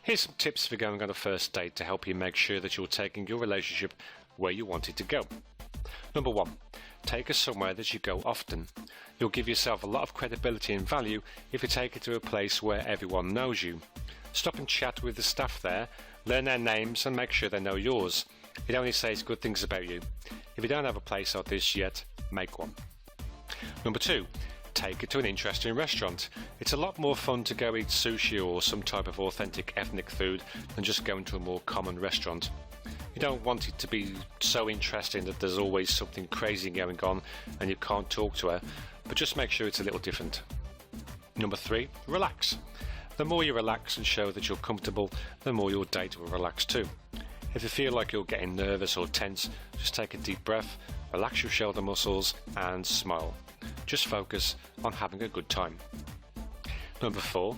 Here's some tips for going on a first date to help you make sure that you're taking your relationship where you want it to go. Number 1. Take her somewhere that you go often. You'll give yourself a lot of credibility and value if you take her to a place where everyone knows you. Stop and chat with the staff there, learn their names and make sure they know yours. It only says good things about you. If you don't have a place like this yet, make one. Number 2. Take her to an interesting restaurant. It's a lot more fun to go eat sushi or some type of authentic ethnic food than just going to a more common restaurant. You don't want it to be so interesting that there's always something crazy going on and you can't talk to her, but just make sure it's a little different. Number 3. Relax. The more you relax and show that you're comfortable, the more your date will relax too. If you feel like you're getting nervous or tense, just take a deep breath, relax your shoulder muscles and smile. Just focus on having a good time. Number 4.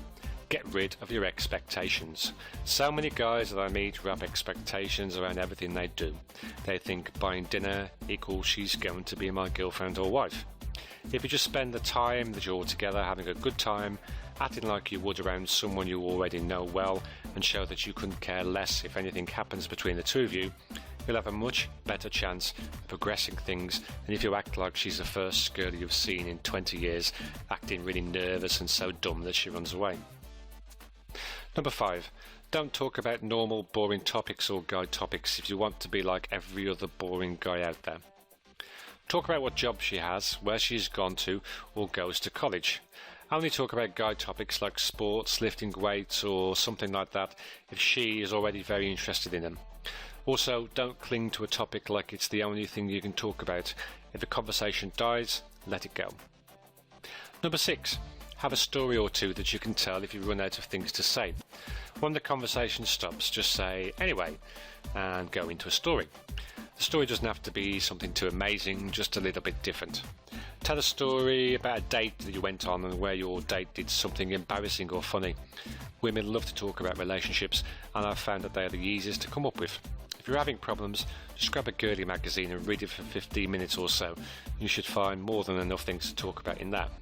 Get rid of your expectations. So many guys that I meet have expectations around everything they do. They think buying dinner equals she's going to be my girlfriend or wife. If you just spend the time that you're together having a good time, acting like you would around someone you already know well, and show that you couldn't care less if anything happens between the two of you, you'll have a much better chance of progressing things than if you act like she's the first girl you've seen in 20 years, acting really nervous and so dumb that she runs away. Number 5. Don't talk about normal boring topics or guy topics if you want to be like every other boring guy out there. Talk about what job she has, where she's gone to or goes to college. Only talk about guy topics like sports, lifting weights or something like that if she is already very interested in them. Also, don't cling to a topic like it's the only thing you can talk about. If the conversation dies, let it go. Number 6. Have a story or two that you can tell if you run out of things to say. When the conversation stops, just say, "Anyway," and go into a story. The story doesn't have to be something too amazing, just a little bit different. Tell a story about a date that you went on and where your date did something embarrassing or funny. Women love to talk about relationships, and I've found that they are the easiest to come up with. If you're having problems, just grab a girly magazine and read it for 15 minutes or so. You should find more than enough things to talk about in that.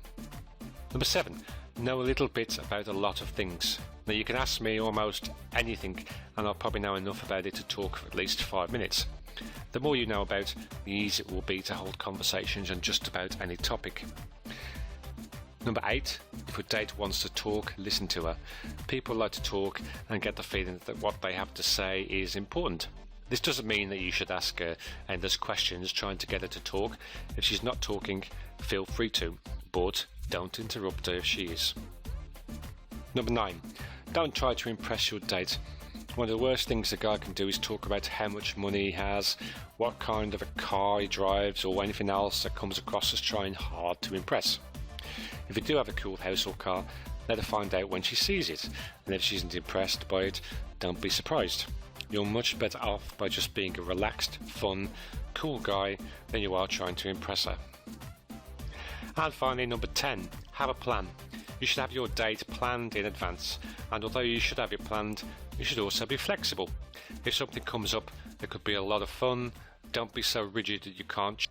Number 7. Know a little bit about a lot of things. Now you can ask me almost anything and I'll probably know enough about it to talk for at least 5 minutes. The more you know about, the easier it will be to hold conversations on just about any topic. Number 8. If your date wants to talk, listen to her. People like to talk and get the feeling that what they have to say is important. This doesn't mean that you should ask her endless questions trying to get her to talk. If she's not talking, feel free to, but don't interrupt her if she is. Number 9. Don't try to impress your date. One of the worst things a guy can do is talk about how much money he has, what kind of a car he drives, or anything else that comes across as trying hard to impress. If you do have a cool house or car, let her find out when she sees it, and if she isn't impressed by it, don't be surprised. You're much better off by just being a relaxed, fun, cool guy than you are trying to impress her. And finally, number 10, have a plan. You should have your date planned in advance, and although you should have it planned, you should also be flexible. If something comes up that could be a lot of fun, don't be so rigid that you can't